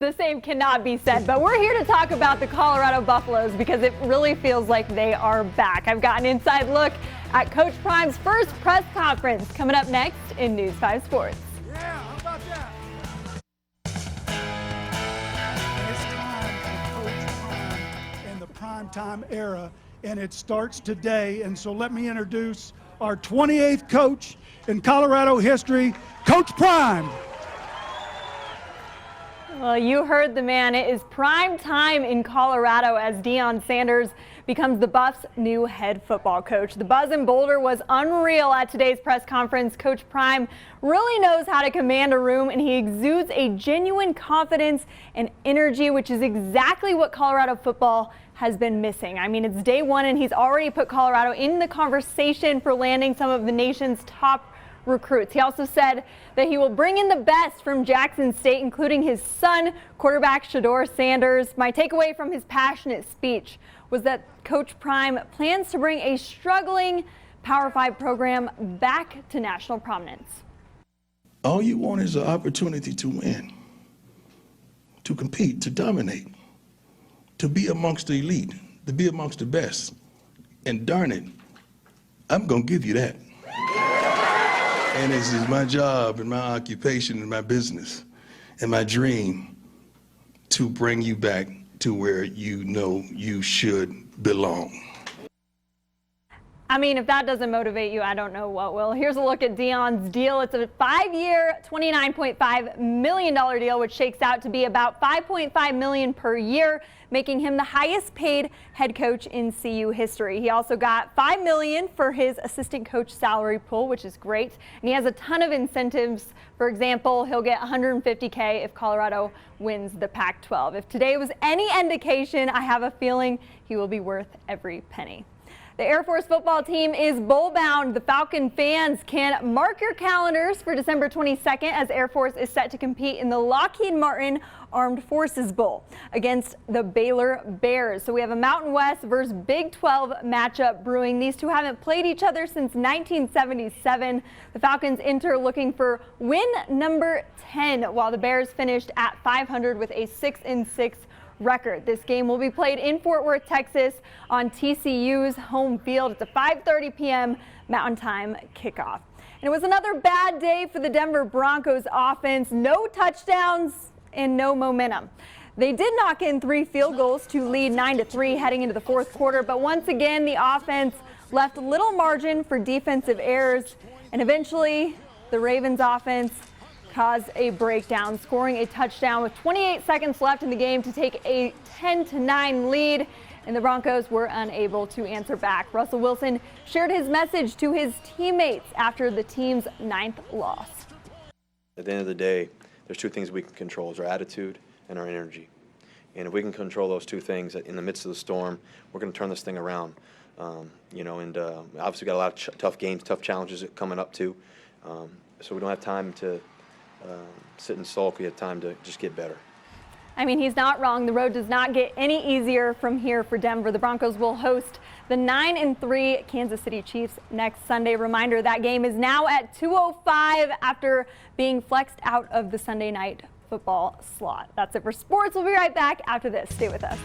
The same cannot be said, but we're here to talk about the Colorado Buffaloes because it really feels like they are back. I've got an inside look at Coach Prime's first press conference coming up next in News 5 Sports. Yeah, how about that? It's time for Coach Prime in the primetime era, and it starts today. And so let me introduce our 28th coach in Colorado history, Coach Prime. Well, you heard the man. It is prime time in Colorado as Deion Sanders becomes the Buffs' new head football coach. The buzz in Boulder was unreal at today's press conference. Coach Prime really knows how to command a room, and he exudes a genuine confidence and energy, which is exactly what Colorado football has been missing. I mean, it's day one, and he's already put Colorado in the conversation for landing some of the nation's top recruits. He also said that he will bring in the best from Jackson State, including his son, quarterback Shedeur Sanders. My takeaway from his passionate speech was that Coach Prime plans to bring a struggling Power 5 program back to national prominence. All you want is an opportunity to win, to compete, to dominate, to be amongst the elite, to be amongst the best. And darn it, I'm going to give you that. And this is my job and my occupation and my business and my dream to bring you back to where you know you should belong. I mean, if that doesn't motivate you, I don't know what will. Here's a look at Deion's deal. It's a 5-year, $29.5 million deal, which shakes out to be about $5.5 million per year, making him the highest paid head coach in CU history. He also got $5 million for his assistant coach salary pool, which is great. And he has a ton of incentives. For example, he'll get $150K if Colorado wins the Pac-12. If today was any indication, I have a feeling he will be worth every penny. The Air Force football team is bowl bound. The Falcon fans can mark your calendars for December 22nd as Air Force is set to compete in the Lockheed Martin Armed Forces Bowl against the Baylor Bears. So we have a Mountain West versus Big 12 matchup brewing. These two haven't played each other since 1977. The Falcons enter looking for win number 10, while the Bears finished at 500 with a 6-6 record. This game will be played in Fort Worth, Texas on TCU's home field. It's a 5:30 p.m. Mountain Time kickoff. And it was another bad day for the Denver Broncos offense. No touchdowns and no momentum. They did knock in 3 field goals to lead 9-3 heading into the fourth quarter, but once again the offense left little margin for defensive errors, and eventually the Ravens offense caused a breakdown, scoring a touchdown with 28 seconds left in the game to take a 10-9 lead, and the Broncos were unable to answer back. Russell Wilson shared his message to his teammates after the team's 9th loss. At the end of the day, there's 2 things we can control: is our attitude and our energy. And if we can control those 2 things in the midst of the storm, we're going to turn this thing around. Obviously got a lot of tough games, tough challenges coming up too. So we don't have time to sit and sulk. We have time to just get better. I mean, he's not wrong. The road does not get any easier from here for Denver. The Broncos will host the 9-3 Kansas City Chiefs next Sunday. Reminder, that game is now at 2:05 after being flexed out of the Sunday night football slot. That's it for sports. We'll be right back after this. Stay with us.